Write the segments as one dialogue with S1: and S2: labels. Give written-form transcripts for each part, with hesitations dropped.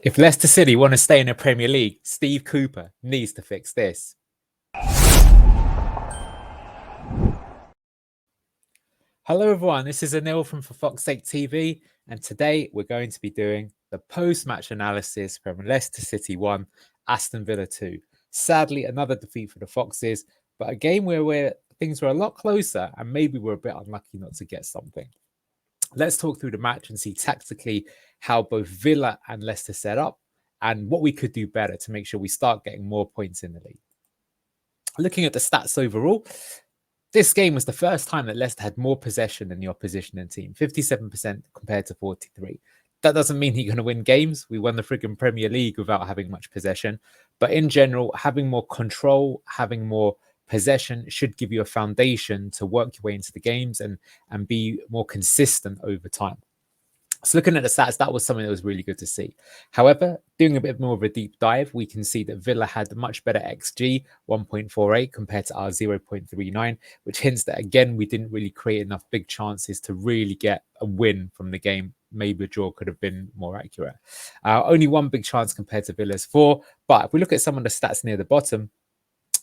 S1: If Leicester City want to stay in the Premier League, Steve Cooper needs to fix this. Hello everyone, this is Anil from For Fox's Sake TV, and today we're going to be doing the post-match analysis from Leicester City 1, Aston Villa 2. Sadly, another defeat for the Foxes, but a game where things were a lot closer and maybe we're a bit unlucky not to get something. Let's talk through the match and see tactically how both Villa and Leicester set up and what we could do better to make sure we start getting more points in the league. Looking at the stats overall, this game was the first time that Leicester had more possession than the opposition team, 57% compared to 43%. That doesn't mean you're going to win games. We won the frigging Premier League without having much possession. But in general, having more control, having more possession should give you a foundation to work your way into the games and be more consistent over time. So looking at the stats, that was something that was really good to see. However, doing a bit more of a deep dive, we can see that Villa had a much better XG, 1.48 compared to our 0.39, which hints that, again, we didn't really create enough big chances to really get a win from the game. Maybe a draw could have been more accurate. Only one big chance compared to Villa's 4. But if we look at some of the stats near the bottom,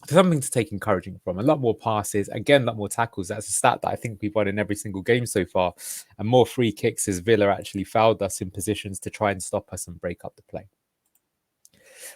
S1: something to take encouraging from. A lot more passes, again, a lot more tackles. That's a stat that I think we've won in every single game so far. And more free kicks as Villa actually fouled us in positions to try and stop us and break up the play.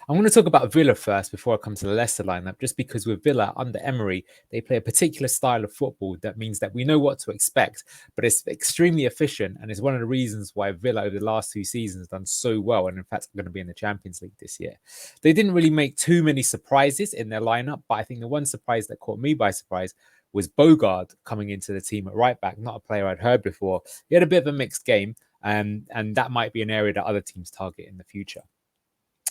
S1: I'm going to talk about Villa first before I come to the Leicester lineup, just because with Villa under Emery, they play a particular style of football that means that we know what to expect, but it's extremely efficient and is one of the reasons why Villa over the last 2 seasons done so well and in fact are going to be in the Champions League this year. They didn't really make too many surprises in their lineup, but I think the one surprise that caught me by surprise was Bogard coming into the team at right back, not a player I'd heard before. He had a bit of a mixed game, and that might be an area that other teams target in the future.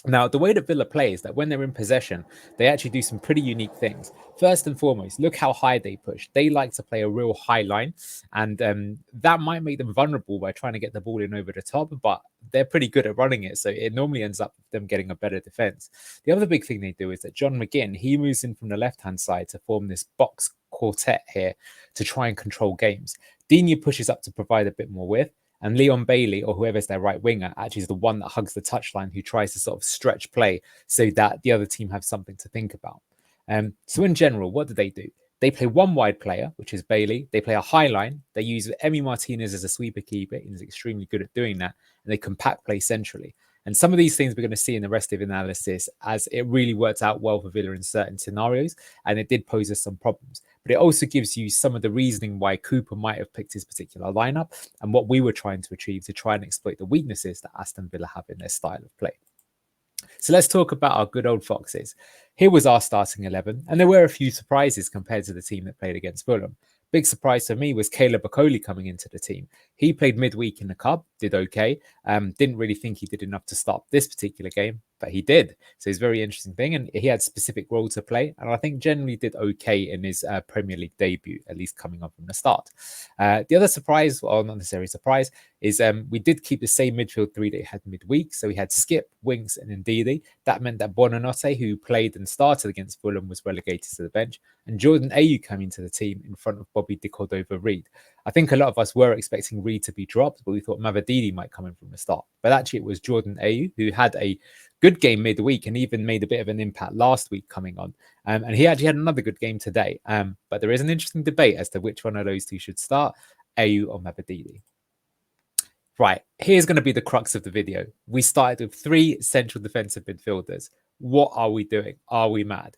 S1: Now, the way that Villa play is that when they're in possession, they actually do some pretty unique things. First and foremost, look how high they push. They like to play a real high line, and that might make them vulnerable by trying to get the ball in over the top, but they're pretty good at running it, so it normally ends up them getting a better defense. The other big thing they do is that John McGinn, he moves in from the left-hand side to form this box quartet here to try and control games. Digne pushes up to provide a bit more width, and Leon Bailey, or whoever's their right winger, actually is the one that hugs the touchline, who tries to sort of stretch play so that the other team have something to think about. So in general, what do? They play one wide player, which is Bailey. They play a high line. They use Emi Martinez as a sweeper keeper. He's extremely good at doing that. And they compact play centrally. And some of these things we're going to see in the rest of the analysis, as it really worked out well for Villa in certain scenarios, and it did pose us some problems. But it also gives you some of the reasoning why Cooper might have picked his particular lineup and what we were trying to achieve to try and exploit the weaknesses that Aston Villa have in their style of play. So let's talk about our good old Foxes. Here was our starting 11, and there were a few surprises compared to the team that played against Fulham. Big surprise for me was Caleb Okoli coming into the team. He played midweek in the Cup, did okay. Didn't really think he did enough to start this particular game, but he did. So it's a very interesting thing, and he had a specific role to play, and I think generally did okay in his Premier League debut, at least coming up from the start. The other surprise, well, not necessarily surprise, is we did keep the same midfield 3 that he had midweek. So we had Skip, Winks, and Ndidi. That meant that Buonanotte, who played and started against Fulham, was relegated to the bench, and Jordan Ayew came into the team in front of Bobby De Cordova-Reid. I think a lot of us were expecting Reid to be dropped, but we thought Mavididi might come in from the start. But actually, it was Jordan Ayew who had a good game midweek and even made a bit of an impact last week coming on. And he actually had another good game today. But there is an interesting debate as to which one of those two should start, Ayew or Mavididi. Right, here's going to be the crux of the video. We started with 3 central defensive midfielders. What are we doing? Are we mad?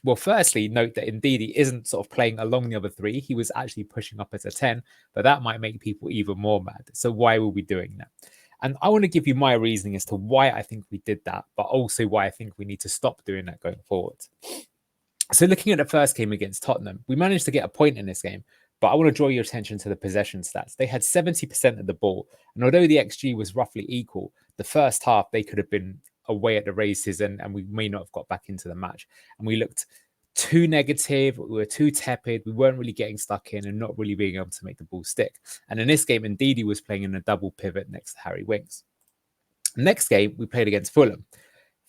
S1: Well, firstly, note that Ndidi isn't sort of playing along the other 3. He was actually pushing up as a 10, but that might make people even more mad. So why were we doing that? And I want to give you my reasoning as to why I think we did that, but also why I think we need to stop doing that going forward. So looking at the first game against Tottenham, we managed to get a point in this game, but I want to draw your attention to the possession stats. They had 70% of the ball, and although the XG was roughly equal, the first half they could have been away at the races and we may not have got back into the match. And we looked too negative, we were too tepid, we weren't really getting stuck in and not really being able to make the ball stick. And in this game, Ndidi was playing in a double pivot next to Harry Winks. Next game, we played against Fulham.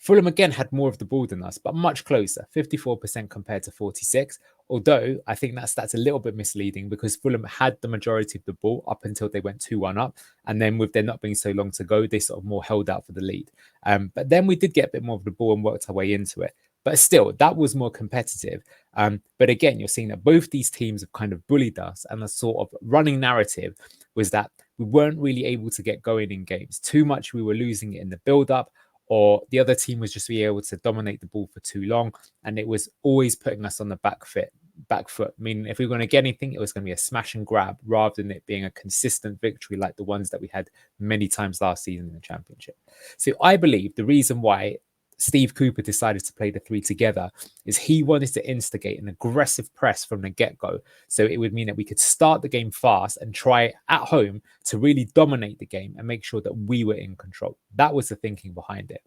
S1: Fulham again had more of the ball than us, but much closer, 54% compared to 46. Although I think that's a little bit misleading because Fulham had the majority of the ball up until they went 2-1 up. And then with there not being so long to go, they sort of more held out for the lead. But then we did get a bit more of the ball and worked our way into it. But still, that was more competitive. But again, you're seeing that both these teams have kind of bullied us. And the sort of running narrative was that we weren't really able to get going in games. Too much we were losing it in the build-up, or the other team was just being able to dominate the ball for too long. And it was always putting us on the back foot, meaning if we were going to get anything, it was going to be a smash and grab rather than it being a consistent victory like the ones that we had many times last season in the Championship. So I believe the reason why Steve Cooper decided to play the three together is he wanted to instigate an aggressive press from the get-go. So it would mean that we could start the game fast and try at home to really dominate the game and make sure that we were in control. That was the thinking behind it.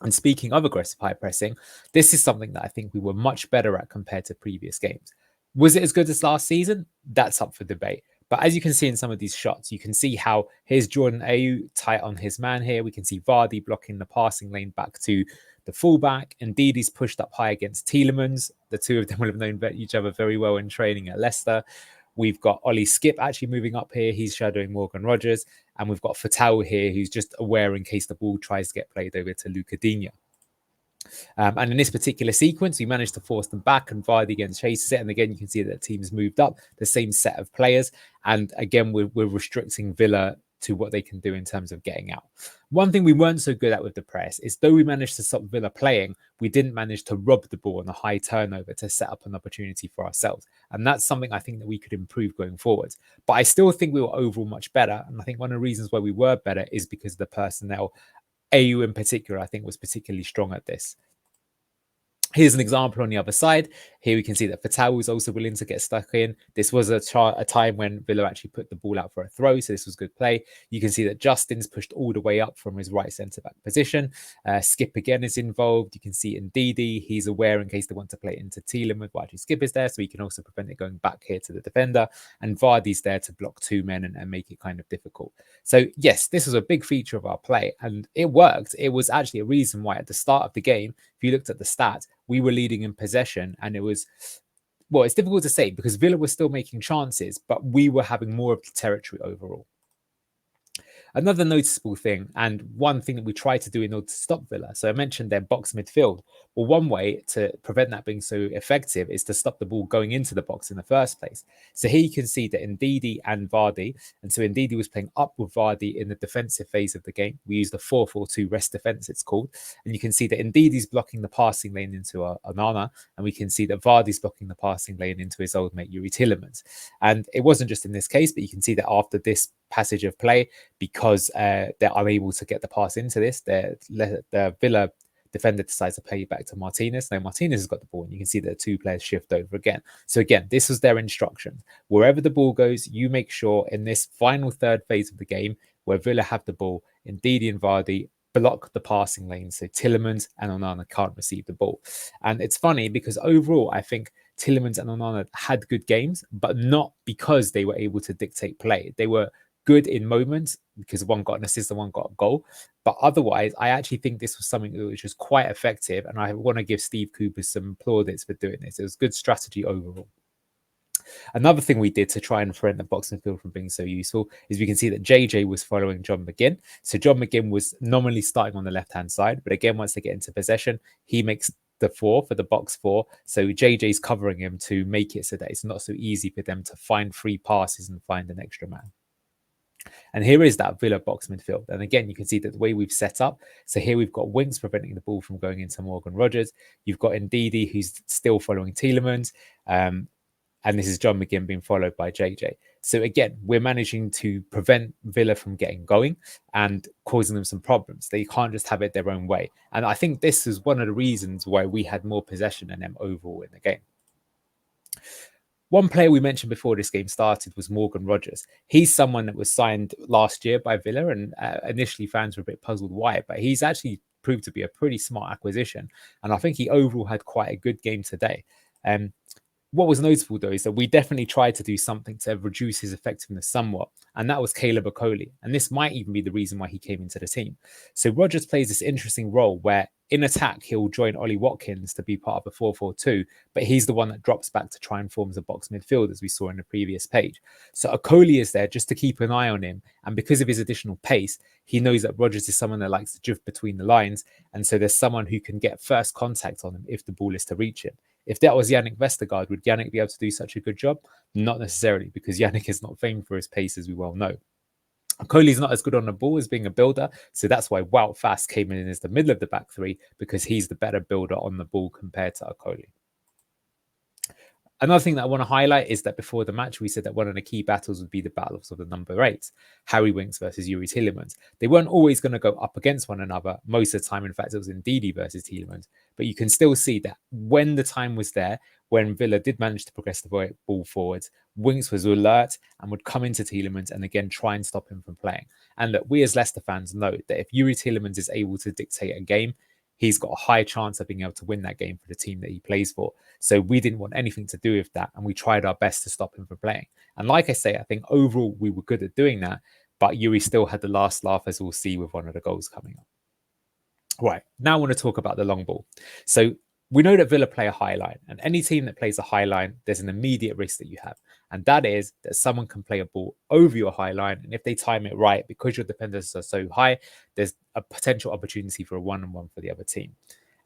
S1: And speaking of aggressive high pressing, this is something that I think we were much better at compared to previous games. Was it as good as last season? That's up for debate. But as you can see in some of these shots, you can see how here's Jordan Ayew tight on his man here. We can see Vardy blocking the passing lane back to the fullback. Indeed, he's pushed up high against Tielemans. The two of them will have known each other very well in training at Leicester. We've got Ollie Skip actually moving up here. He's shadowing Morgan Rogers. And we've got Fatal here, who's just aware in case the ball tries to get played over to Luca Digne. And in this particular sequence, we managed to force them back and Vardy again chases it. And again, you can see that the team's moved up, the same set of players. And again, we're restricting Villa to what they can do in terms of getting out. One thing we weren't so good at with the press is though we managed to stop Villa playing, we didn't manage to rob the ball on a high turnover to set up an opportunity for ourselves. And that's something I think that we could improve going forward. But I still think we were overall much better. And I think one of the reasons why we were better is because of the personnel. Ayew in particular, I think was particularly strong at this. Here's an example on the other side. Here we can see that Fatal was also willing to get stuck in. This was a time when Villa actually put the ball out for a throw, so this was good play. You can see that Justin's pushed all the way up from his right centre-back position. Skip again is involved. You can see Ndidi, he's aware in case they want to play into Tielemans. Well, actually Skip is there, so he can also prevent it going back here to the defender. And Vardy's there to block two men and make it kind of difficult. So yes, this was a big feature of our play, and it worked. It was actually a reason why at the start of the game, if you looked at the stats, we were leading in possession, and it was, well, it's difficult to say because Villa was still making chances, but we were having more of the territory overall. Another noticeable thing, and one thing that we tried to do in order to stop Villa. So I mentioned their box midfield. Well, one way to prevent that being so effective is to stop the ball going into the box in the first place. So here you can see that Ndidi and Vardy, and so Ndidi was playing up with Vardy in the defensive phase of the game. We used the 4-4-2 rest defense, it's called. And you can see that Ndidi's blocking the passing lane into Onana, and we can see that Vardy's blocking the passing lane into his old mate, Yerry Tielemans. And it wasn't just in this case, but you can see that after this passage of play, because they're unable to get the pass into this, the Villa defender decides to play it back to Martinez. Now Martinez has got the ball, and you can see that the two players shift over again. So again, this was their instruction. Wherever the ball goes, you make sure in this final third phase of the game, where Villa have the ball, Ndidi and Vardy block the passing lane, so Tielemans and Onana can't receive the ball. And it's funny because overall, I think Tielemans and Onana had good games, but not because they were able to dictate play. They were good in moments because one got an assist and one got a goal. But otherwise, I actually think this was something that was just quite effective. And I want to give Steve Cooper some plaudits for doing this. It was good strategy overall. Another thing we did to try and prevent the box midfield from being so useful is we can see that JJ was following John McGinn. So John McGinn was nominally starting on the left-hand side. But again, once they get into possession, he makes the 4 for the box 4. So JJ's covering him to make it so that it's not so easy for them to find free passes and find an extra man. And here is that Villa box midfield. And again, you can see that the way we've set up. So here we've got Winks preventing the ball from going into Morgan Rogers. You've got Ndidi, who's still following Tielemans. And this is John McGinn being followed by JJ. So again, we're managing to prevent Villa from getting going and causing them some problems. They can't just have it their own way. And I think this is one of the reasons why we had more possession than them overall in the game. One player we mentioned before this game started was Morgan Rogers. He's someone that was signed last year by Villa, and initially fans were a bit puzzled why, but he's actually proved to be a pretty smart acquisition. And I think he overall had quite a good game today. What was notable, though, is that we definitely tried to do something to reduce his effectiveness somewhat, and that was Caleb Okoli. And this might even be the reason why he came into the team. So Rodgers plays this interesting role where in attack, he'll join Ollie Watkins to be part of a 4-4-2, but he's the one that drops back to try and form as a box midfield, as we saw in the previous page. So Okoli is there just to keep an eye on him. And because of his additional pace, he knows that Rodgers is someone that likes to drift between the lines. And so there's someone who can get first contact on him if the ball is to reach him. If that was Yannick Vestergaard, would Yannick be able to do such a good job? Not necessarily, because Yannick is not famed for his pace, as we well know. Okoli's not as good on the ball as being a builder, so that's why Wout Fast came in as the middle of the back three, because he's the better builder on the ball compared to Okoli. Another thing that I want to highlight is that before the match, we said that one of the key battles would be the battles of the number 8, Harry Winks versus Yerry Tielemans. They weren't always going to go up against one another. Most of the time, in fact, it was Ndidi versus Tielemans. But you can still see that when the time was there, when Villa did manage to progress the ball forwards, Winks was alert and would come into Tielemans and again try and stop him from playing. And that we as Leicester fans know that if Yerry Tielemans is able to dictate a game, he's got a high chance of being able to win that game for the team that he plays for. So we didn't want anything to do with that, and we tried our best to stop him from playing. And like I say, I think overall we were good at doing that, but Yerry still had the last laugh, as we'll see with one of the goals coming up. Right, now I want to talk about the long ball. So we know that Villa play a high line, and any team that plays a high line, there's an immediate risk that you have. And that is that someone can play a ball over your high line. And if they time it right, because your defenders are so high, there's a potential opportunity for a 1-on-1 for the other team.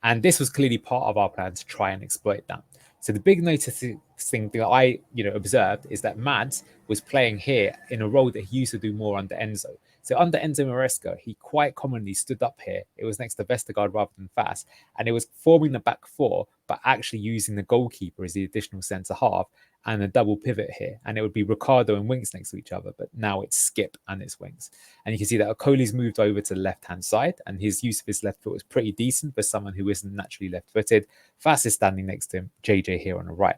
S1: And this was clearly part of our plan to try and exploit that. So the big noticing thing that I observed is that Mads was playing here in a role that he used to do more under Enzo. So under Enzo Maresca, he quite commonly stood up here. It was next to Vestergaard rather than Fast. And it was forming the back four, but actually using the goalkeeper as the additional centre half and a double pivot here. And it would be Ricardo and Winks next to each other. But now it's Skip and it's Winks. And you can see that Okoli's moved over to the left-hand side. And his use of his left foot was pretty decent for someone who isn't naturally left-footed. Fast is standing next to him. JJ here on the right.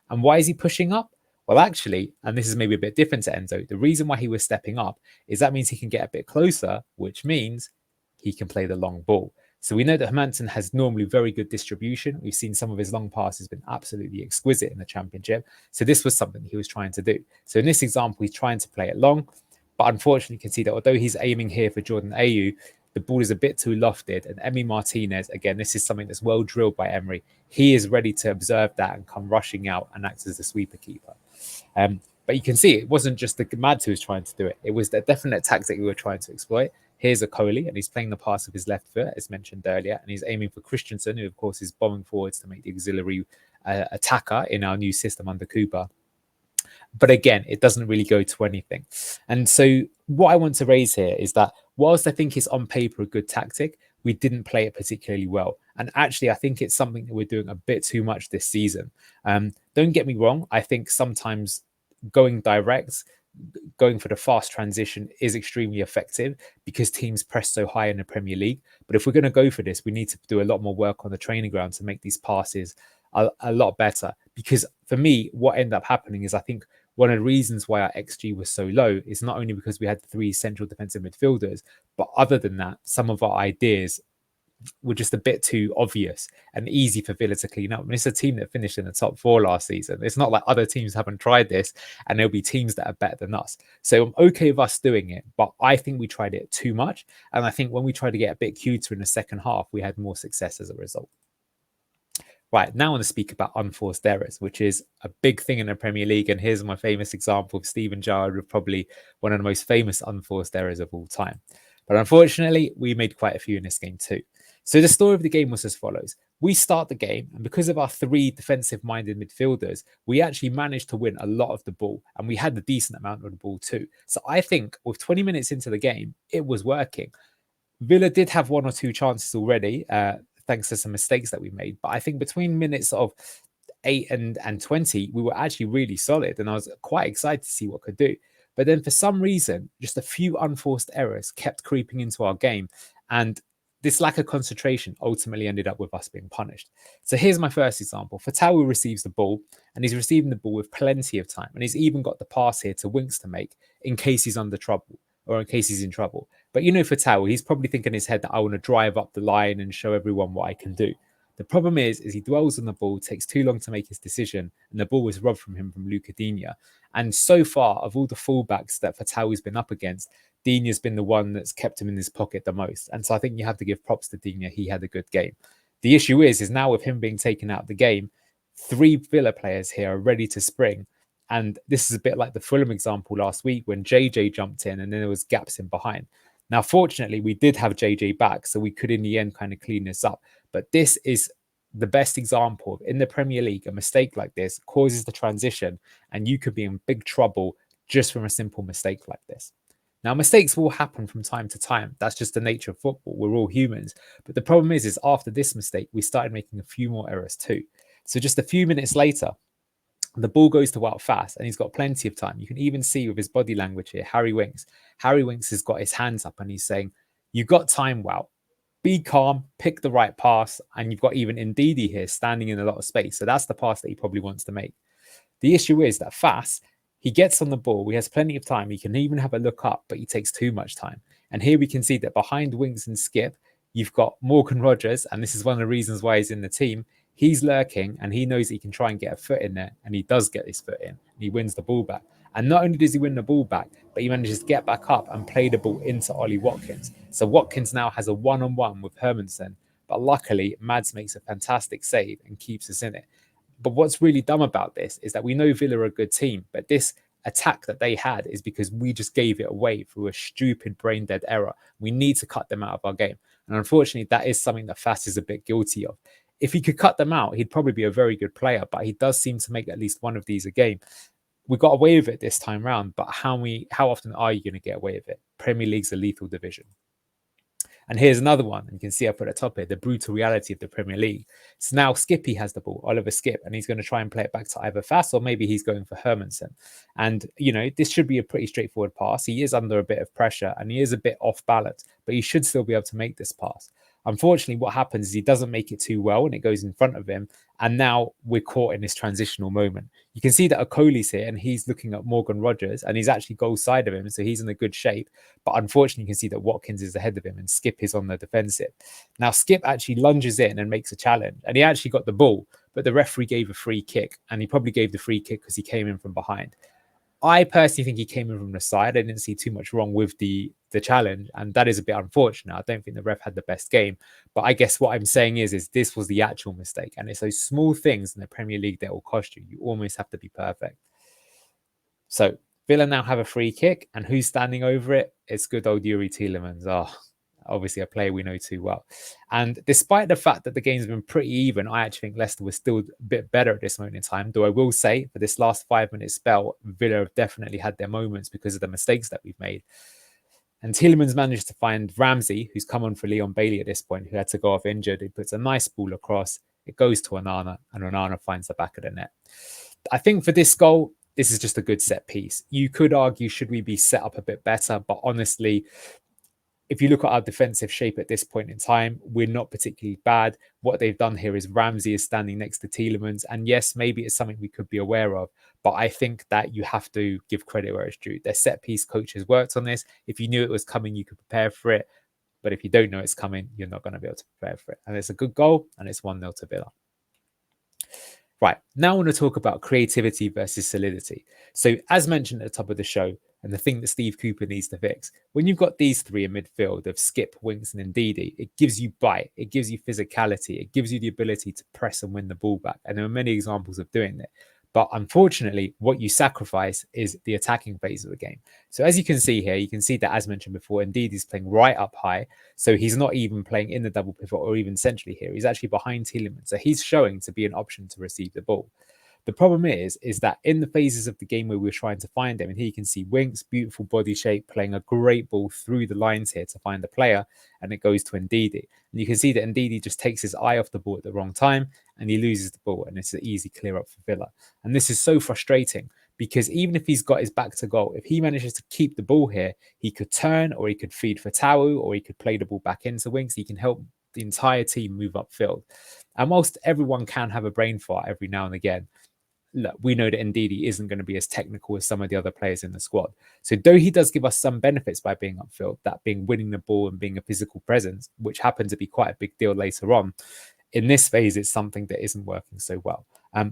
S1: And why is he pushing up? Well, actually, and this is maybe a bit different to Enzo, the reason why he was stepping up is that means he can get a bit closer, which means he can play the long ball. So we know that Hermansen has normally very good distribution. We've seen some of his long passes been absolutely exquisite in the Championship. So this was something he was trying to do. So in this example, he's trying to play it long, but unfortunately you can see that although he's aiming here for Jordan Ayew, the ball is a bit too lofted. And Emi Martinez, again, this is something that's well drilled by Emery. He is ready to observe that and come rushing out and act as the sweeper keeper. But you can see it wasn't just the Mads who was trying to do it. It was the definite tactic we were trying to exploit. Here's Okoli, and he's playing the pass with his left foot, as mentioned earlier, and he's aiming for Christensen, who, of course, is bombing forwards to make the auxiliary attacker in our new system under Cooper. But again, it doesn't really go to anything. And so what I want to raise here is that whilst I think it's on paper a good tactic, we didn't play it particularly well. And actually, I think it's something that we're doing a bit too much this season. Don't get me wrong. I think sometimes going direct, going for the fast transition is extremely effective because teams press so high in the Premier League. But if we're going to go for this, we need to do a lot more work on the training ground to make these passes a lot better. Because for me, what ended up happening is I think one of the reasons why our XG was so low is not only because we had the 3 central defensive midfielders, but other than that, some of our ideas were just a bit too obvious and easy for Villa to clean up. And it's a team that finished in the top 4 last season. It's not like other teams haven't tried this, and there'll be teams that are better than us. So I'm okay with us doing it, but I think we tried it too much. And I think when we tried to get a bit cuter in the second half, we had more success as a result. Right, now I want to speak about unforced errors, which is a big thing in the Premier League. And here's my famous example of Steven Gerrard with probably one of the most famous unforced errors of all time. But unfortunately, we made quite a few in this game too. So the story of the game was as follows. We start the game, and because of our 3 defensive-minded midfielders, we actually managed to win a lot of the ball, and we had a decent amount of the ball too. So I think with 20 minutes into the game, it was working. Villa did have 1 or 2 chances already, thanks to some mistakes that we made. But I think between minutes of 8 and 20, we were actually really solid. And I was quite excited to see what could do. But then for some reason, just a few unforced errors kept creeping into our game. And this lack of concentration ultimately ended up with us being punished. So here's my first example. Fatawu receives the ball, and he's receiving the ball with plenty of time. And he's even got the pass here to Winks to make in case he's under trouble or in case he's in trouble. But Fatawu, he's probably thinking in his head that I want to drive up the line and show everyone what I can do. The problem is he dwells on the ball, takes too long to make his decision, and the ball was robbed from him from Luca Digne. And so far, of all the fullbacks that Fatawi's been up against, Digne's been the one that's kept him in his pocket the most. And so I think you have to give props to Digne. He had a good game. The issue is now with him being taken out of the game, 3 Villa players here are ready to spring. And this is a bit like the Fulham example last week when JJ jumped in and then there was gaps in behind. Now, fortunately, we did have JJ back, so we could in the end kind of clean this up. But this is the best example of, in the Premier League, a mistake like this causes the transition and you could be in big trouble just from a simple mistake like this. Now, mistakes will happen from time to time. That's just the nature of football. We're all humans. But the problem is after this mistake, we started making a few more errors too. So just a few minutes later, the ball goes to Wout fast and he's got plenty of time. You can even see with his body language here, Harry Winks. Harry Winks has got his hands up and he's saying, "You got time, Wout. Be calm, pick the right pass." And you've got even Ndidi here standing in a lot of space. So that's the pass that he probably wants to make. The issue is that Fast, he gets on the ball. He has plenty of time. He can even have a look up, but he takes too much time. And here we can see that behind Winks and Skip, you've got Morgan Rogers. And this is one of the reasons why he's in the team. He's lurking and he knows he can try and get a foot in there. And he does get his foot in. And he wins the ball back. And not only does he win the ball back, but he manages to get back up and play the ball into Ollie Watkins. So Watkins now has a one-on-one with Hermansen. But luckily, Mads makes a fantastic save and keeps us in it. But what's really dumb about this is that we know Villa are a good team, but this attack that they had is because we just gave it away through a stupid brain dead error. We need to cut them out of our game. And unfortunately, that is something that Fast is a bit guilty of. If he could cut them out, he'd probably be a very good player, but he does seem to make at least one of these a game. We got away with it this time round, but how often are you going to get away with it? Premier League's a lethal division. And here's another one. And you can see up at the top here, the brutal reality of the Premier League. So now Skippy has the ball, Oliver Skip, and he's going to try and play it back to either Fass or maybe he's going for Hermansen. And, this should be a pretty straightforward pass. He is under a bit of pressure and he is a bit off balance, but he should still be able to make this pass. Unfortunately, what happens is he doesn't make it too well and it goes in front of him. And now we're caught in this transitional moment. You can see that Okoli's here and he's looking at Morgan Rogers and he's actually goal side of him. So he's in a good shape. But unfortunately, you can see that Watkins is ahead of him and Skip is on the defensive. Now, Skip actually lunges in and makes a challenge and he actually got the ball, but the referee gave a free kick and he probably gave the free kick because he came in from behind. I personally think he came in from the side. I didn't see too much wrong with the challenge, and that is a bit unfortunate. I don't think the ref had the best game, but I guess what I'm saying is this was the actual mistake, and it's those small things in the Premier League that will cost you. You almost have to be perfect. So Villa now have a free kick, and who's standing over it? It's good old Yerry Tielemans. Obviously a player we know too well. And despite the fact that the game's been pretty even, I actually think Leicester was still a bit better at this moment in time. Though I will say, for this last 5-minute spell, Villa have definitely had their moments because of the mistakes that we've made. And Tielemans managed to find Ramsey, who's come on for Leon Bailey at this point, who had to go off injured. He puts a nice ball across. It goes to Onana, and Onana finds the back of the net. I think for this goal, this is just a good set piece. You could argue, should we be set up a bit better? But honestly, if you look at our defensive shape at this point in time, we're not particularly bad. What they've done here is Ramsey is standing next to Tielemans. And yes, maybe it's something we could be aware of, but I think that you have to give credit where it's due. Their set piece coach has worked on this. If you knew it was coming, you could prepare for it. But if you don't know it's coming, you're not going to be able to prepare for it. And it's a good goal, and it's 1-0 to Villa. Right, now I want to talk about creativity versus solidity. So as mentioned at the top of the show, and the thing that Steve Cooper needs to fix, when you've got these three in midfield of Skip, Winks and Ndidi, it gives you bite, it gives you physicality, it gives you the ability to press and win the ball back. And there are many examples of doing it. But unfortunately, what you sacrifice is the attacking phase of the game. So as you can see here, you can see that, as mentioned before, Ndidi is playing right up high. So he's not even playing in the double pivot or even centrally here. He's actually behind Tielemans. So he's showing to be an option to receive the ball. The problem is that in the phases of the game where we're trying to find him, and here you can see Winks, beautiful body shape, playing a great ball through the lines here to find the player, and it goes to Ndidi. And you can see that Ndidi just takes his eye off the ball at the wrong time, and he loses the ball, and it's an easy clear up for Villa. And this is so frustrating, because even if he's got his back to goal, if he manages to keep the ball here, he could turn, or he could feed for Tau, or he could play the ball back into Winks. He can help the entire team move upfield. And whilst everyone can have a brain fart every now and again, look, we know that Ndidi isn't going to be as technical as some of the other players in the squad. So though he does give us some benefits by being upfield, that being winning the ball and being a physical presence, which happened to be quite a big deal later on, In this phase, it's something that isn't working so well.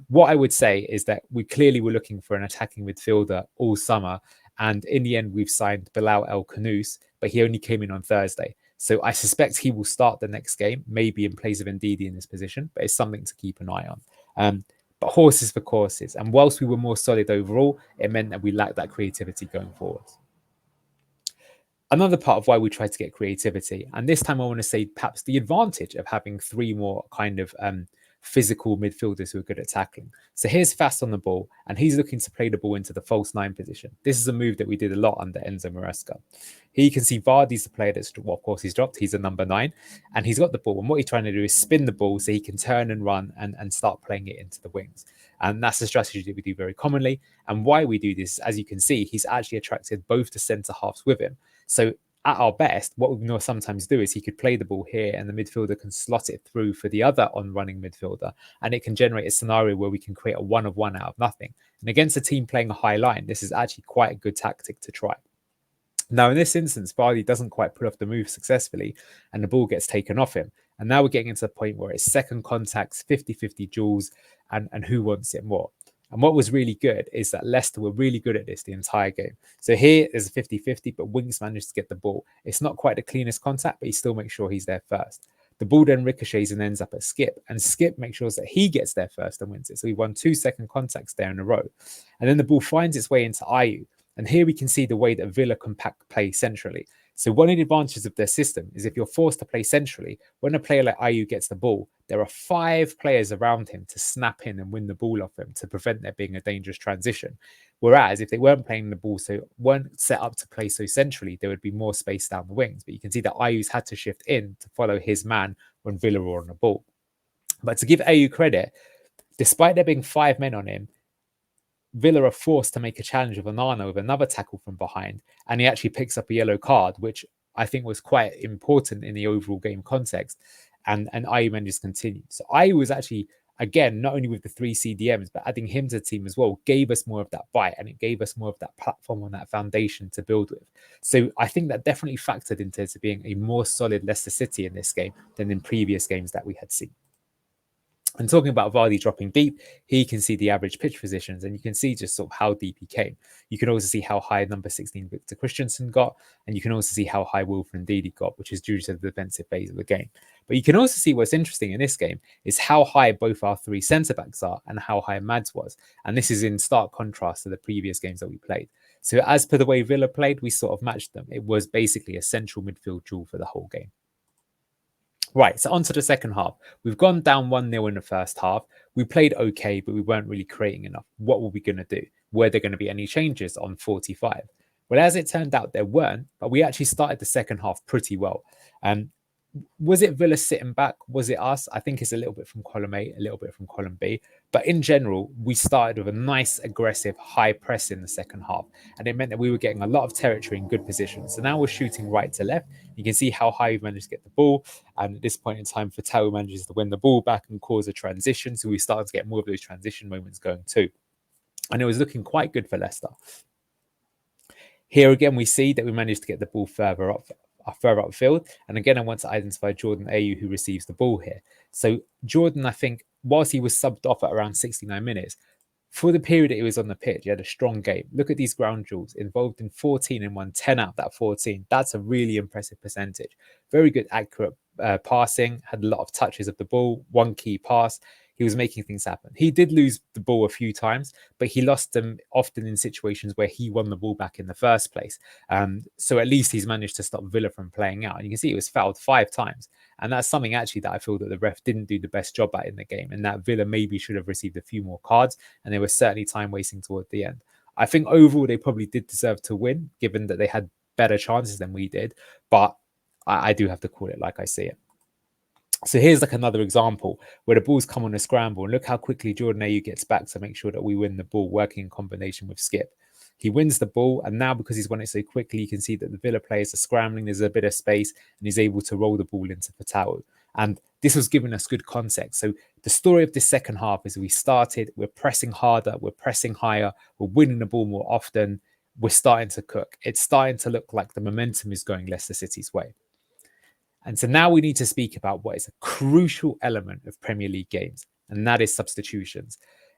S1: What I would say is that we clearly were looking for an attacking midfielder all summer. And in the end, we've signed Bilal El Khanous, but he only came in on Thursday. So I suspect he will start the next game, maybe in place of Ndidi in this position, but it's something to keep an eye on. But horses for courses. And whilst we were more solid overall, it meant that we lacked that creativity going forward. Another part of why we try to get creativity, and this time I want to say perhaps the advantage of having three more kind of physical midfielders who are good at tackling. So here's Fast on the ball, and he's looking to play the ball into the false nine position. This is a move that we did a lot under Enzo Maresca. Here you can see Vardy's the player that's, well, of course, he's dropped. He's a number 9, and he's got the ball. And what he's trying to do is spin the ball so he can turn and run and start playing it into the wings. And that's a strategy that we do very commonly. And why we do this, as you can see, he's actually attracted both the centre halves with him. So at our best, what we know sometimes do is he could play the ball here and the midfielder can slot it through for the other on-running midfielder, and it can generate a scenario where we can create a 1-of-1 out of nothing. And against a team playing a high line, this is actually quite a good tactic to try. Now, in this instance, Vardy doesn't quite pull off the move successfully and the ball gets taken off him. And now we're getting into the point where it's second contacts, 50-50 duels, and who wants it more. And what was really good is that Leicester were really good at this the entire game. So here there's a 50-50, but Winks managed to get the ball. It's not quite the cleanest contact, but he still makes sure he's there first. The ball then ricochets and ends up at Skip. And Skip makes sure that he gets there first and wins it. So he won 2 second contacts there in a row. And then the ball finds its way into Ayew. And here we can see the way that Villa compact play centrally. So one of the advantages of their system is if you're forced to play centrally, when a player like Ayew gets the ball, there are 5 players around him to snap in and win the ball off him to prevent there being a dangerous transition. Whereas if they weren't playing the ball, so weren't set up to play so centrally, there would be more space down the wings. But you can see that Ayew's had to shift in to follow his man when Villa were on the ball. But to give Ayew credit, despite there being 5 men on him, Villa are forced to make a challenge of Onana with another tackle from behind, and he actually picks up a yellow card, which I think was quite important in the overall game context, and Ayew manages to continue. So Ayew was actually, again, not only with the 3 CDMs, but adding him to the team as well, gave us more of that bite, and it gave us more of that platform on that foundation to build with. So I think that definitely factored into being a more solid Leicester City in this game than in previous games that we had seen. And talking about Vardy dropping deep, here you can see the average pitch positions, and you can see just sort of how deep he came. You can also see how high number 16 Victor Christensen got, and you can also see how high Wilfred Ndidi got, which is due to the defensive phase of the game. But you can also see what's interesting in this game is how high both our 3 centre-backs are and how high Mads was. And this is in stark contrast to the previous games that we played. So as per the way Villa played, we sort of matched them. It was basically a central midfield duel for the whole game. Right, so on to the second half. We've gone down 1-0 in the first half. We played okay, but we weren't really creating enough. What were we going to do? Were there going to be any changes on 45? Well, as it turned out, there weren't, but we actually started the second half pretty well. Was it Villa sitting back? Was it us? I think it's a little bit from column A, a little bit from column B. But in general, we started with a nice, aggressive, high press in the second half. And it meant that we were getting a lot of territory in good positions. So now we're shooting right to left. You can see how high we managed to get the ball. And at this point in time, Fatau manages to win the ball back and cause a transition. So we started to get more of those transition moments going too. And it was looking quite good for Leicester. Here again, we see that we managed to get the ball further upfield. And again, I want to identify Jordan Ayew, who receives the ball here. So Jordan, I think, whilst he was subbed off at around 69 minutes, for the period that he was on the pitch, he had a strong game. Look at these ground duels, involved in 14 and won 10 out of that 14. That's a really impressive percentage. Very good, accurate passing, had a lot of touches of the ball, one key pass. He was making things happen. He did lose the ball a few times, but he lost them often in situations where he won the ball back in the first place. So at least he's managed to stop Villa from playing out. And you can see he was fouled 5 times. And that's something actually that I feel that the ref didn't do the best job at in the game, and that Villa maybe should have received a few more cards, and there was certainly time wasting toward the end. I think overall they probably did deserve to win, given that they had better chances than we did, but I do have to call it like I see it. So here's like another example where the ball's come on a scramble, and look how quickly Jordan Ayew gets back to make sure that we win the ball, working in combination with Skip. He wins the ball, and now because he's won it so quickly, you can see that the Villa players are scrambling. There's a bit of space, and he's able to roll the ball into Fatau. And this was giving us good context. So the story of this second half is we started, we're pressing harder, we're pressing higher, we're winning the ball more often, we're starting to cook. It's starting to look like the momentum is going Leicester City's way. And so now we need to speak about what is a crucial element of Premier League games, and that is substitutions.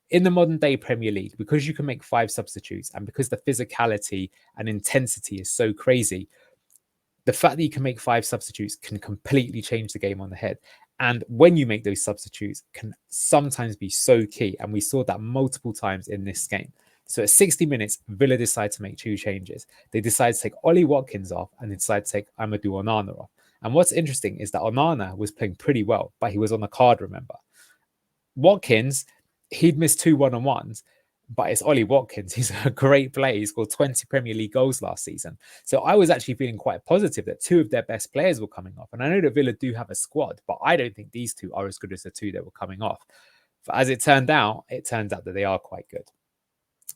S1: In the modern day Premier League, because you can make 5 substitutes and because the physicality and intensity is so crazy, the fact that you can make 5 substitutes can completely change the game on the head. And when you make those substitutes can sometimes be so key. And we saw that multiple times in this game. So at 60 minutes, Villa decide to make 2 changes. They decide to take Ollie Watkins off and they decide to take Amadou Onana off. And what's interesting is that Onana was playing pretty well, but he was on the card, remember. Watkins, he'd missed 2 one-on-ones, but it's Ollie Watkins. He's a great player. He scored 20 Premier League goals last season. So I was actually feeling quite positive that 2 of their best players were coming off. And I know that Villa do have a squad, but I don't think these 2 are as good as the 2 that were coming off. But as it turns out that they are quite good,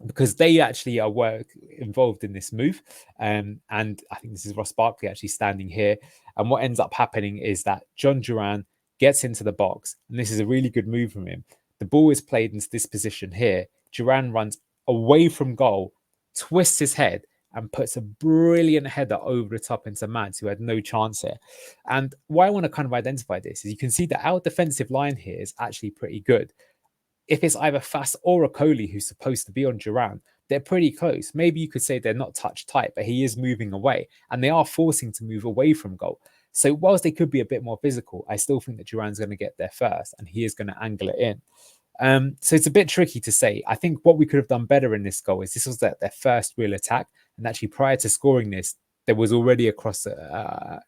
S1: because they actually were involved in this move. And I think this is Ross Barkley actually standing here. And what ends up happening is that John Duran gets into the box. And this is a really good move from him. The ball is played into this position here. Duran runs away from goal, twists his head, and puts a brilliant header over the top into Mads, who had no chance here. And why I want to kind of identify this is you can see that our defensive line here is actually pretty good. If it's either Fass or Okoli who's supposed to be on Duran, they're pretty close. Maybe you could say they're not touch tight, but he is moving away and they are forcing to move away from goal. So whilst they could be a bit more physical, I still think that Duran's going to get there first and he is going to angle it in. So it's a bit tricky to say. I think what we could have done better in this goal is this was their first real attack. And actually prior to scoring this, there was already a cross that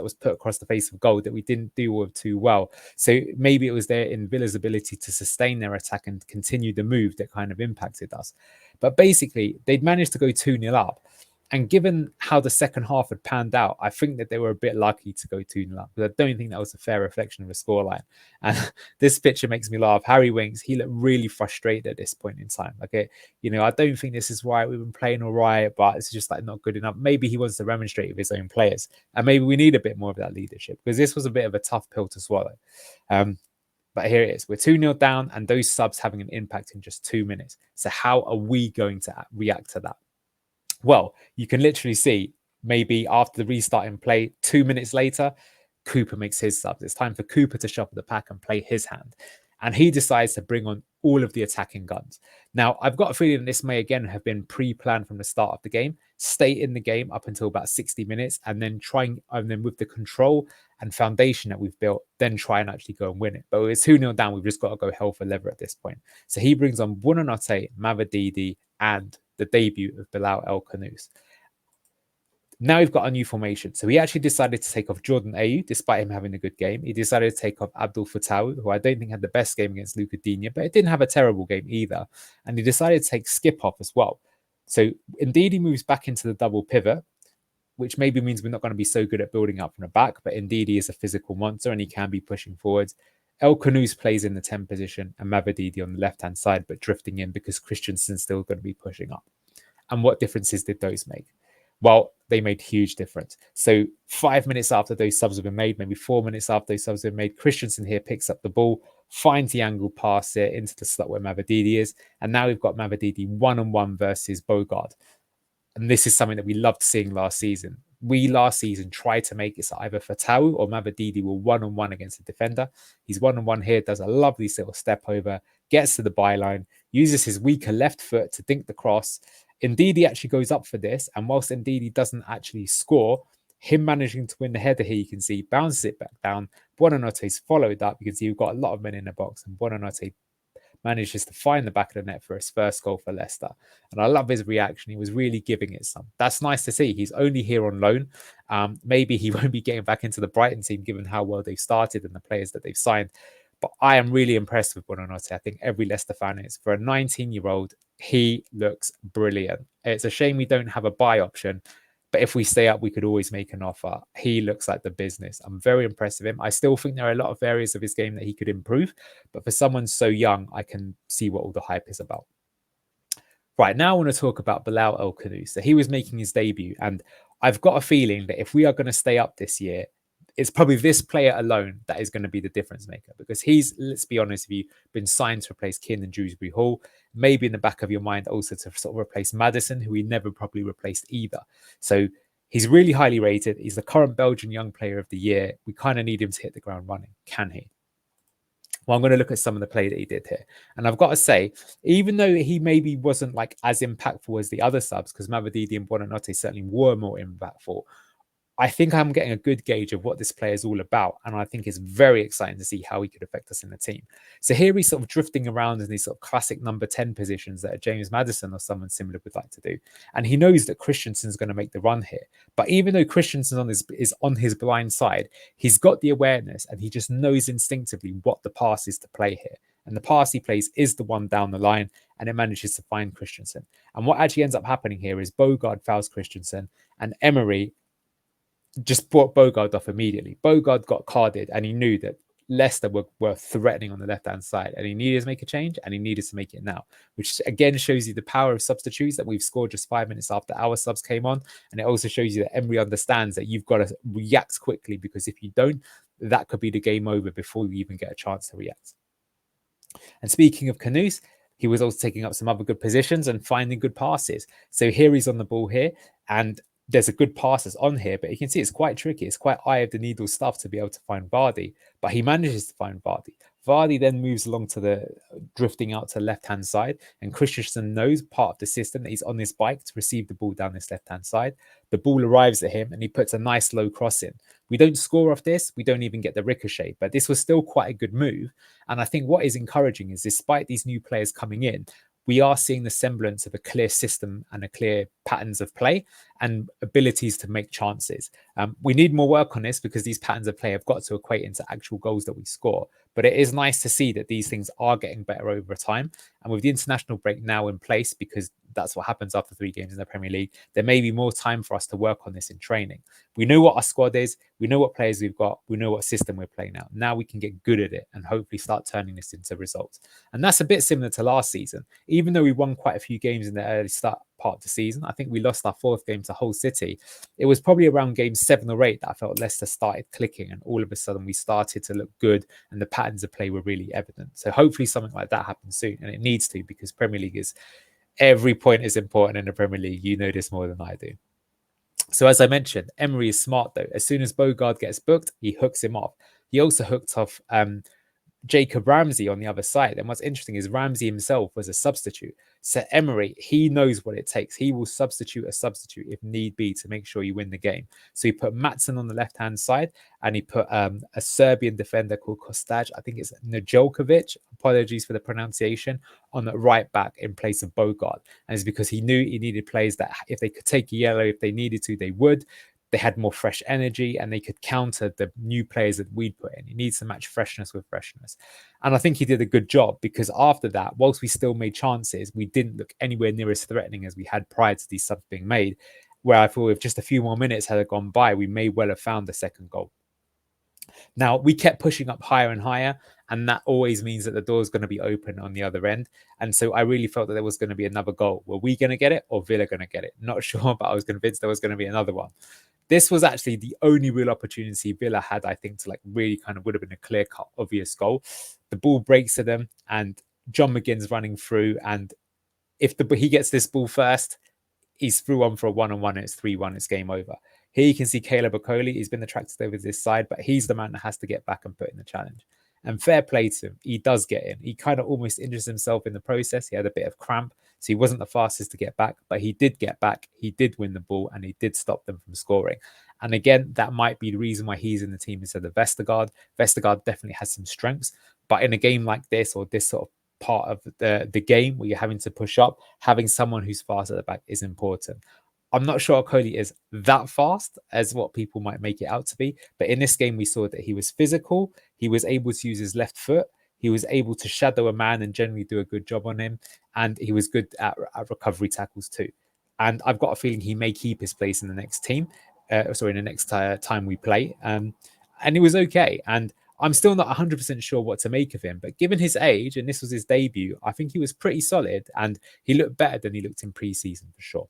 S1: was put across the face of goal that we didn't deal with too well. So maybe it was there in Villa's ability to sustain their attack and continue the move that kind of impacted us. But basically, they'd managed to go 2-0 up. And given how the second half had panned out, I think that they were a bit lucky to go 2-0 up. But I don't think that was a fair reflection of the scoreline. And this picture makes me laugh. Harry Winks, he looked really frustrated at this point in time. Okay, I don't think this is right. We've been playing all right, but it's just like not good enough. Maybe he wants to remonstrate with his own players. And maybe we need a bit more of that leadership because this was a bit of a tough pill to swallow. But here it is. We're 2-0 down and those subs having an impact in just 2 minutes. So how are we going to react to that? Well, you can literally see maybe after the restart in play, 2 minutes later, Cooper makes his subs. It's time for Cooper to shuffle the pack and play his hand. And he decides to bring on all of the attacking guns. Now, I've got a feeling this may again have been pre-planned from the start of the game, stay in the game up until about 60 minutes, and then with the control and foundation that we've built, then try and actually go and win it. But it's 2-0 down. We've just got to go hell for leather at this point. So he brings on Buonanotte, Mavididi, and the debut of Bilal El Khanous. Now we've got a new formation. So he actually decided to take off Jordan Ayew, despite him having a good game. He decided to take off Abdul Fattah, who I don't think had the best game against Luca Digne, but it didn't have a terrible game either. And he decided to take Skip off as well. So indeed, he moves back into the double pivot, which maybe means we're not going to be so good at building up from the back, but indeed he is a physical monster and he can be pushing forwards. El Khanous plays in the 10 position and Mavididi on the left-hand side, but drifting in because Christensen's still going to be pushing up. And what differences did those make? Well, they made huge difference. So 5 minutes after those subs have been made, maybe 4 minutes after those subs have been made, Christensen here picks up the ball, finds the angle pass it into the slot where Mavididi is. And now we've got Mavididi one-on-one versus Bogard. And this is something that we loved seeing last season. We last season tried to make it so either Fattah or Mavididi were one-on-one against the defender. He's one-on-one here, does a lovely little step over, gets to the byline, uses his weaker left foot to dink the cross. Indeed, he actually goes up for this. And whilst indeed he doesn't actually score, him managing to win the header here, you can see, bounces it back down. Buonanotte's followed up. You can see we've got a lot of men in the box and Buonanotte manages to find the back of the net for his first goal for Leicester. And I love his reaction. He was really giving it some. That's nice to see. He's only here on loan. Maybe he won't be getting back into the Brighton team given how well they've started and the players that they've signed. But I am really impressed with Buonanotte. I think every Leicester fan is. For a 19-year-old, he looks brilliant. It's a shame we don't have a buy option. But if we stay up, we could always make an offer. He looks like the business. I'm very impressed with him. I still think there are a lot of areas of his game that he could improve. But for someone so young, I can see what all the hype is about. Right, now I want to talk about Bilal El Khanous. So he was making his debut. And I've got a feeling that if we are going to stay up this year, it's probably this player alone that is going to be the difference maker. Because he's, let's be honest with you, been signed to replace Keane and Dewsbury Hall. Maybe in the back of your mind also to sort of replace Maddison, who he never probably replaced either. So He's really highly rated. He's the current Belgian Young Player of the Year. We kind of need him to hit the ground running. Can he? Well, I'm going to look at some of the play that he did here. And I've got to say, even though he maybe wasn't like as impactful as the other subs, because Mavadidi and Buonanotte certainly were more impactful, I think I'm getting a good gauge of what this player is all about. And I think it's very exciting to see how he could affect us in the team. So here he's sort of drifting around in these sort of classic number 10 positions that James Maddison or someone similar would like to do. And he knows that Christensen's going to make the run here. But even though Christensen is on his blind side, he's got the awareness and he just knows instinctively what the pass is to play here. And the pass he plays is the one down the line, and it manages to find Christensen. And what actually ends up happening here is Bogard fouls Christensen, and Emery just brought Bogard off immediately. Bogard got carded, and he knew that Leicester were threatening on the left-hand side, and he needed to make a change, and he needed to make it now, which again shows you the power of substitutes that we've scored just 5 minutes after our subs came on. And it also shows you that Emery understands that you've got to react quickly, because if you don't, that could be the game over before you even get a chance to react. And speaking of Kanoos, he was also taking up some other good positions and finding good passes. So here he's on the ball here, and there's a good passes on here, but you can see it's quite tricky. It's quite eye of the needle stuff to be able to find Vardy, but he manages to find Vardy. Vardy then moves along to the drifting out to the left-hand side, and Christensen knows part of the system that he's on this bike to receive the ball down this left-hand side. The ball arrives at him and he puts a nice low cross in. We don't score off this. We don't even get the ricochet, but this was still quite a good move. And I think what is encouraging is, despite these new players coming in, we are seeing the semblance of a clear system and a clear patterns of play and abilities to make chances. We need more work on this, because these patterns of play have got to equate into actual goals that we score. But it is nice to see that these things are getting better over time. And with the international break now in place, because that's what happens after 3 games in the Premier League, there may be more time for us to work on this in training. We know what our squad is. We know what players we've got. We know what system we're playing now. Now we can get good at it and hopefully start turning this into results. And that's a bit similar to last season. Even though we won quite a few games in the early start part of the season, I think we lost our 4th game to Hull City. It was probably around game 7 or 8 that I felt Leicester started clicking, and all of a sudden we started to look good and the patterns of play were really evident. So hopefully something like that happens soon, and it needs to, because Premier League is, every point is important in the Premier League. You know this more than I do. So as I mentioned, Emery is smart though. As soon as Bogard gets booked, he hooks him off. He also hooked off Jacob Ramsey on the other side. And what's interesting is Ramsey himself was a substitute. So Emery, he knows what it takes. He will substitute a substitute if need be to make sure you win the game. So he put Matson on the left-hand side, and he put a Serbian defender called Kostaj, I think it's Nedeljkovic, apologies for the pronunciation, on the right back in place of Bogard. And it's because he knew he needed players that if they could take a yellow, if they needed to, they would. They had more fresh energy and they could counter the new players that we'd put in. He needs to match freshness with freshness. And I think he did a good job, because after that, whilst we still made chances, we didn't look anywhere near as threatening as we had prior to these subs being made, where I thought if just a few more minutes had gone by, we may well have found the second goal. Now, we kept pushing up higher and higher, and that always means that the door is going to be open on the other end. And so I really felt that there was going to be another goal. Were we going to get it, or Villa going to get it? Not sure, but I was convinced there was going to be another one. This was actually the only real opportunity Villa had, I think, to like really kind of would have been a clear-cut, obvious goal. The ball breaks to them, and John McGinn's running through. And if he gets this ball first, he's through on for a one-on-one, and it's 3-1, it's game over. Here you can see Caleb Okoli. He's been attracted over to this side, but he's the man that has to get back and put in the challenge. And fair play to him. He does get in. He kind of almost injures himself in the process. He had a bit of cramp, so he wasn't the fastest to get back, but he did get back. He did win the ball, and he did stop them from scoring. And again, that might be the reason why he's in the team instead of Vestergaard. Vestergaard definitely has some strengths, but in a game like this, or this sort of part of the game where you're having to push up, having someone who's fast at the back is important. I'm not sure Okoli is that fast as what people might make it out to be. But in this game, we saw that he was physical. He was able to use his left foot. He was able to shadow a man and generally do a good job on him. And he was good at recovery tackles too. And I've got a feeling he may keep his place in the next team. In the next time we play. And he was okay. And I'm still not 100% sure what to make of him. But given his age, and this was his debut, I think he was pretty solid. And he looked better than he looked in pre-season for sure.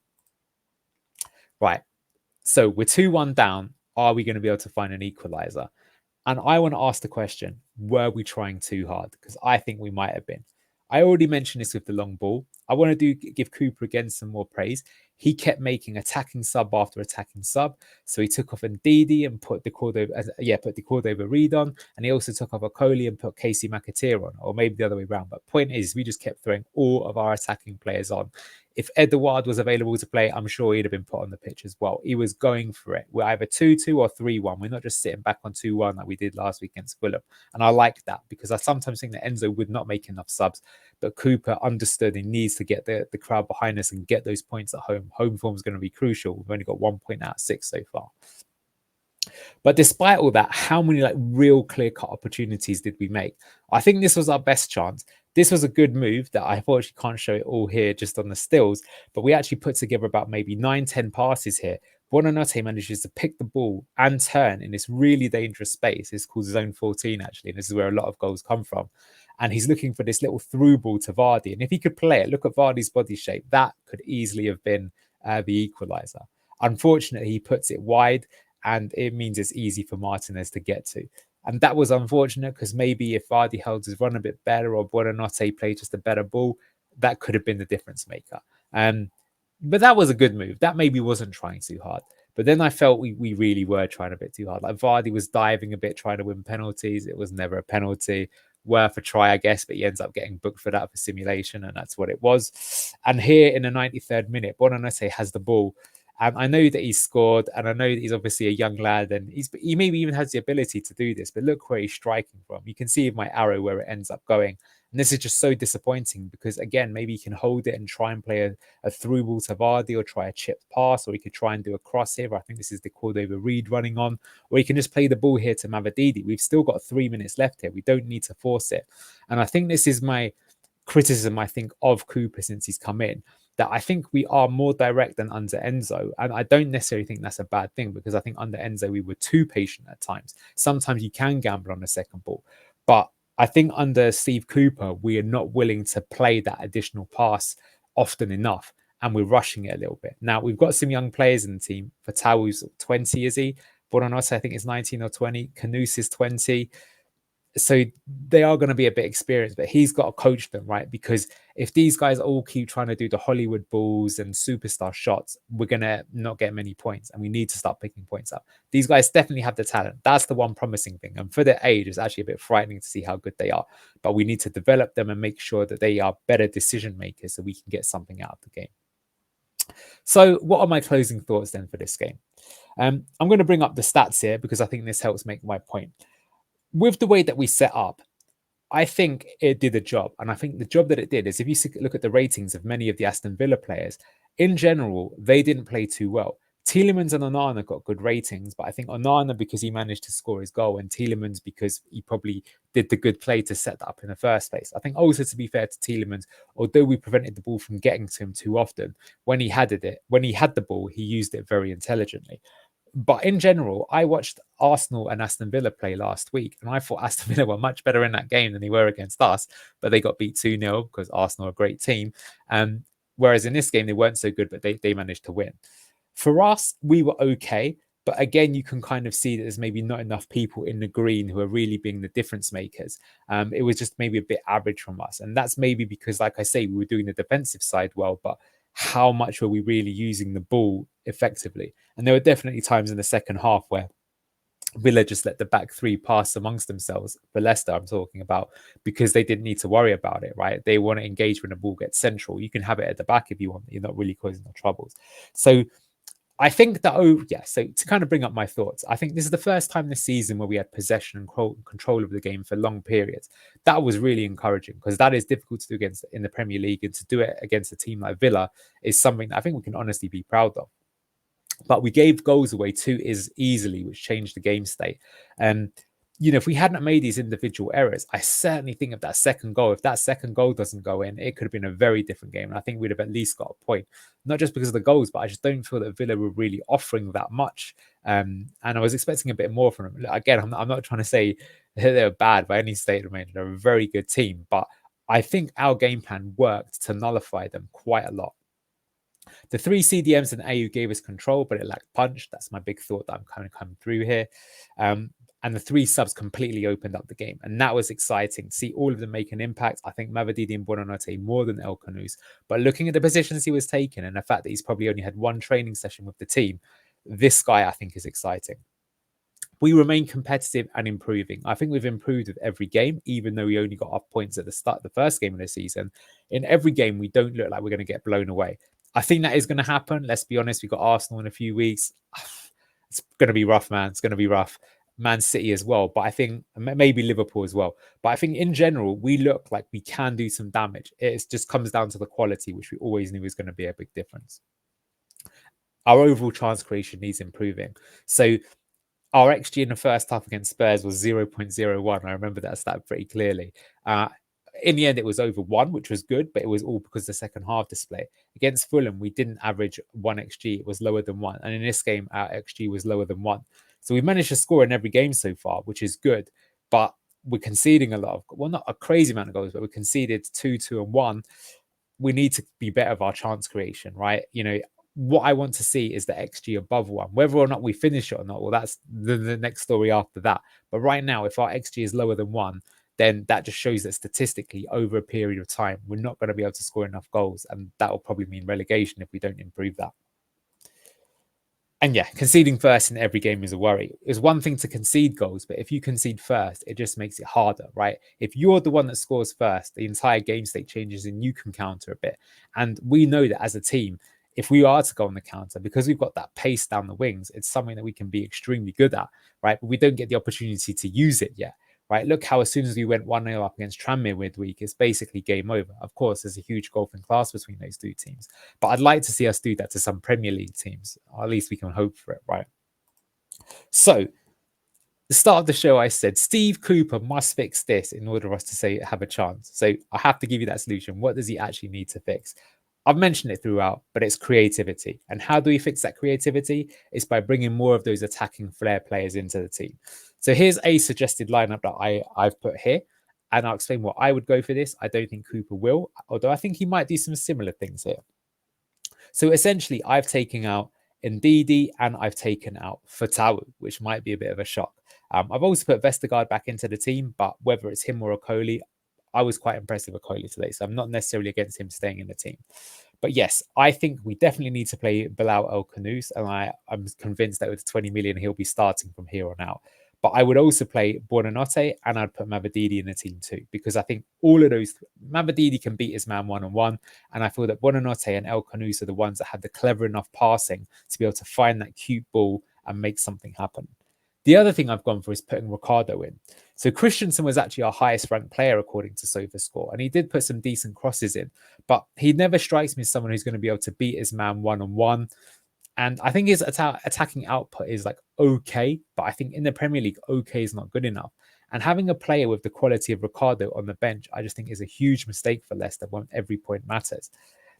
S1: Right, so we're 2-1 down. Are we going to be able to find an equaliser? And I want to ask the question, were we trying too hard? Because I think we might have been. I already mentioned this with the long ball. I want to give Cooper again some more praise. he kept making attacking sub after attacking sub. So he took off Ndidi and put the Cordova Reed on, and he also took off Okoli and put Casey McAteer on, or maybe the other way around. But point is, we just kept throwing all of our attacking players on. If Edouard was available to play, I'm sure he'd have been put on the pitch as well. He was going for it. We're either 2-2 or 3-1. We're not just sitting back on 2-1 like we did last week against Fulham. And I like that, because I sometimes think that Enzo would not make enough subs, but Cooper understood he needs to get the crowd behind us and get those points at home. Home form is going to be crucial. We've only got 1 point out of 6 so far. But despite all that, how many real clear-cut opportunities did we make? I think this was our best chance. This was a good move that I unfortunately can't show it all here just on the stills, but we actually put together about maybe 9-10 passes here. Buonanotte manages to pick the ball and turn in this really dangerous space. It's called zone 14, actually, and this is where a lot of goals come from. And he's looking for this little through ball to Vardy. And if he could play it, look at Vardy's body shape. That could easily have been the equaliser. Unfortunately, he puts it wide, and it means it's easy for Martinez to get to. And that was unfortunate, because maybe if Vardy held his run a bit better or Buonanotte played just a better ball, that could have been the difference maker. But that was a good move. That maybe wasn't trying too hard. But then I felt we really were trying a bit too hard. Like Vardy was diving a bit, trying to win penalties. It was never a penalty. Worth a try, I guess, but he ends up getting booked for that for simulation, and that's what it was. And here in the 93rd minute, Buonanotte has the ball. I know that he's scored, and I know that he's obviously a young lad, and he maybe even has the ability to do this, but look where he's striking from. You can see in my arrow where it ends up going. And this is just so disappointing, because, again, maybe he can hold it and try and play a through ball to Vardy, or try a chipped pass, or he could try and do a cross here. I think this is the Cordova Reed running on, or he can just play the ball here to Mavididi. We've still got 3 minutes left here. We don't need to force it. And I think this is my criticism, I think, of Cooper since he's come in, that I think we are more direct than under Enzo. And I don't necessarily think that's a bad thing, because I think under Enzo, we were too patient at times. Sometimes you can gamble on the second ball. But I think under Steve Cooper, we are not willing to play that additional pass often enough, and we're rushing it a little bit. Now, we've got some young players in the team. Fatawu's 20, is he? Buonanotte, I think, is 19 or 20. Canus is 20. So they are going to be a bit experienced, but he's got to coach them, right? Because if these guys all keep trying to do the Hollywood balls and superstar shots, we're going to not get many points, and we need to start picking points up. These guys definitely have the talent. That's the one promising thing. And for their age, it's actually a bit frightening to see how good they are. But we need to develop them and make sure that they are better decision makers, so we can get something out of the game. So what are my closing thoughts then for this game? I'm going to bring up the stats here, because I think this helps make my point. With the way that we set up, I think it did a job. And I think the job that it did is, if you look at the ratings of many of the Aston Villa players, in general, they didn't play too well. Tielemans and Onana got good ratings, but I think Onana because he managed to score his goal, and Tielemans because he probably did the good play to set that up in the first place. I think also, to be fair to Tielemans, although we prevented the ball from getting to him too often, when he had the ball, he used it very intelligently. But in general, I watched Arsenal and Aston Villa play last week, and I thought Aston Villa were much better in that game than they were against us, but they got beat 2-0 because Arsenal are a great team. Whereas in this game, they weren't so good, but they managed to win. For us, we were okay. But again, you can kind of see that there's maybe not enough people in the green who are really being the difference makers. It was just maybe a bit average from us. And that's maybe because, like I say, we were doing the defensive side well, but how much were we really using the ball effectively? And there were definitely times in the second half where Villa just let the back three pass amongst themselves. For Leicester, I'm talking about, because they didn't need to worry about it, right? They want to engage when the ball gets central. You can have it at the back if you want. You're not really causing no troubles. So I think that, so to kind of bring up my thoughts, I think this is the first time this season where we had possession and control of the game for long periods. That was really encouraging, because that is difficult to do against in the Premier League, and to do it against a team like Villa is something that I think we can honestly be proud of. But we gave goals away too easily, which changed the game state. If we hadn't made these individual errors, I certainly think of that second goal. If that second goal doesn't go in, it could have been a very different game. And I think we'd have at least got a point, not just because of the goals, but I just don't feel that Villa were really offering that much. And I was expecting a bit more from them. Again, I'm not trying to say they're bad by any state of mind. They're a very good team, but I think our game plan worked to nullify them quite a lot. The 3 CDMs and AU gave us control, but it lacked punch. That's my big thought that I'm kind of coming through here. And the 3 subs completely opened up the game. And that was exciting to see all of them make an impact. I think Mavididi and Buonanotte more than El Khanous. But looking at the positions he was taking and the fact that he's probably only had 1 training session with the team, this guy I think is exciting. We remain competitive and improving. I think we've improved with every game, even though we only got off points at the start of the first game of the season. In every game, we don't look like we're going to get blown away. I think that is going to happen. Let's be honest, we've got Arsenal in a few weeks. It's going to be rough, man. It's going to be rough. Man City as well, but I think maybe Liverpool as well. But I think in general, we look like we can do some damage. It just comes down to the quality, which we always knew was going to be a big difference. Our overall chance creation needs improving. So our XG in the first half against Spurs was 0.01. I remember that stat pretty clearly. In the end, it was over 1, which was good, but it was all because the second half display. Against Fulham, we didn't average 1 XG. It was lower than 1. And in this game, our XG was lower than 1. So we managed to score in every game so far, which is good. But we're conceding a lot of, well, not a crazy amount of goals, but we conceded 2, 2, and 1. We need to be better of our chance creation, right? You know, what I want to see is the XG above 1. Whether or not we finish it or not, well, that's the next story after that. But right now, if our XG is lower than 1, then that just shows that statistically, over a period of time, we're not going to be able to score enough goals. And that will probably mean relegation if we don't improve that. And yeah, conceding first in every game is a worry. It's one thing to concede goals, but if you concede first, it just makes it harder, right? If you're the one that scores first, the entire game state changes and you can counter a bit. And we know that as a team, if we are to go on the counter, because we've got that pace down the wings, it's something that we can be extremely good at, right? But we don't get the opportunity to use it yet, right? Look how as soon as we went 1-0 up against Tranmere midweek, it's basically game over. Of course, there's a huge gulf in class between those 2 teams. But I'd like to see us do that to some Premier League teams. Or at least we can hope for it, right? So, the start of the show, I said, Steve Cooper must fix this in order for us to say have a chance. So I have to give you that solution. What does he actually need to fix? I've mentioned it throughout, but it's creativity. And how do we fix that creativity? It's by bringing more of those attacking flair players into the team. So here's a suggested lineup that I've put here. And I'll explain what I would go for this. I don't think Cooper will, although I think he might do some similar things here. So essentially, I've taken out Ndidi and I've taken out Fatawu, which might be a bit of a shock. I've also put Vestergaard back into the team, but whether it's him or Okoli, I was quite impressed with Okoli today, so I'm not necessarily against him staying in the team. But yes, I think we definitely need to play Bilal El Khanous, and I'm convinced that with 20 million, he'll be starting from here on out. But I would also play Buonanotte and I'd put Mavididi in the team too, because I think all of those, Mavididi can beat his man one-on-one. And I feel that Buonanotte and El Khanous are the ones that have the clever enough passing to be able to find that cute ball and make something happen. The other thing I've gone for is putting Ricardo in. So Christensen was actually our highest ranked player according to SofaScore, and he did put some decent crosses in, but he never strikes me as someone who's going to be able to beat his man one-on-one. And I think his attacking output is like okay, but I think in the Premier League, okay is not good enough. And having a player with the quality of Ricardo on the bench, I just think is a huge mistake for Leicester when every point matters.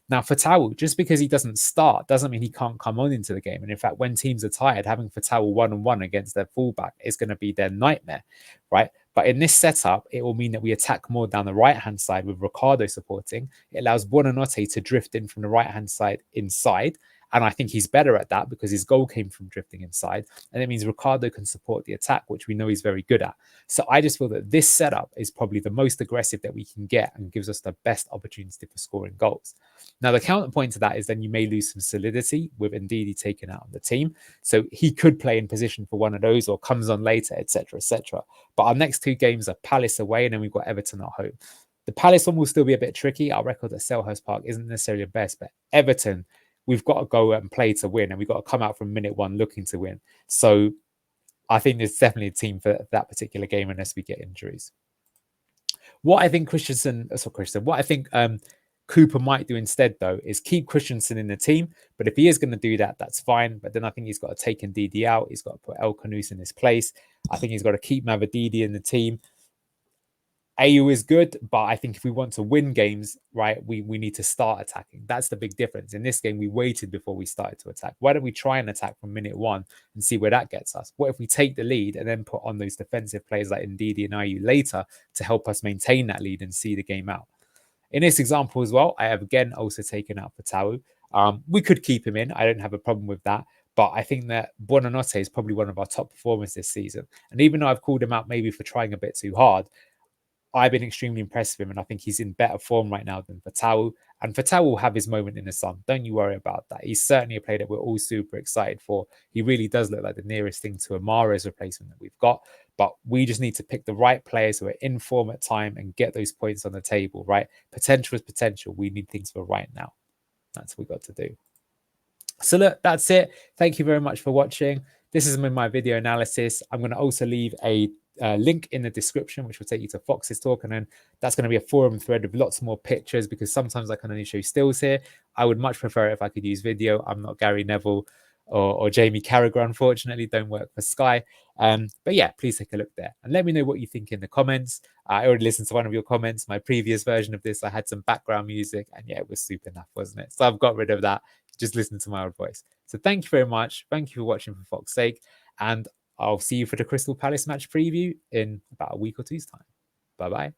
S1: Now, Fatawu, just because he doesn't start doesn't mean he can't come on into the game. And in fact, when teams are tired, having Fatawu one-on-one against their fullback is going to be their nightmare, right? But in this setup, it will mean that we attack more down the right-hand side with Ricardo supporting. It allows Buonanotte to drift in from the right-hand side inside. And I think he's better at that because his goal came from drifting inside. And it means Ricardo can support the attack, which we know he's very good at. So I just feel that this setup is probably the most aggressive that we can get and gives us the best opportunity for scoring goals. Now, the counterpoint to that is then you may lose some solidity with Ndidi taken out of the team. So he could play in position for one of those or comes on later, etc., etc. But our next 2 games are Palace away and then we've got Everton at home. The Palace one will still be a bit tricky. Our record at Selhurst Park isn't necessarily the best, but Everton, we've got to go and play to win, and we've got to come out from minute 1 looking to win. So I think there's definitely a team for that particular game unless we get injuries. What I think Cooper might do instead, though, is keep Christensen in the team. But if he is going to do that, that's fine. But then I think he's got to take Ndidi out. He's got to put El Khanous in his place. I think he's got to keep Mavididi in the team. AU is good, but I think if we want to win games, right, we need to start attacking. That's the big difference. In this game, we waited before we started to attack. Why don't we try and attack from minute 1 and see where that gets us? What if we take the lead and then put on those defensive players like Ndidi and IU later to help us maintain that lead and see the game out? In this example as well, I have again also taken out Fatawu. We could keep him in. I don't have a problem with that. But I think that Buonanotte is probably one of our top performers this season. And even though I've called him out maybe for trying a bit too hard, I've been extremely impressed with him, and I think he's in better form right now than Fatau. And Fatau will have his moment in the sun. Don't you worry about that. He's certainly a player that we're all super excited for. He really does look like the nearest thing to a Mahrez replacement that we've got. But we just need to pick the right players who are in form at time and get those points on the table, right? Potential is potential. We need things for right now. That's what we got to do. So look, that's it. Thank you very much for watching. This is my video analysis. I'm going to also leave a link in the description, which will take you to Fox's talk. And then that's going to be a forum thread with lots more pictures, because sometimes I can only show stills here. I would much prefer it if I could use video. I'm not Gary Neville or Jamie Carragher, unfortunately. Don't work for Sky. But yeah, please take a look there and let me know what you think in the comments. I already listened to one of your comments. My previous version of this, I had some background music, and yeah, it was super naff, wasn't it? So I've got rid of that. Just listen to my old voice. So thank you very much. Thank you for watching for Fox's sake. And I'll see you for the Crystal Palace match preview in about a week or two's time. Bye-bye.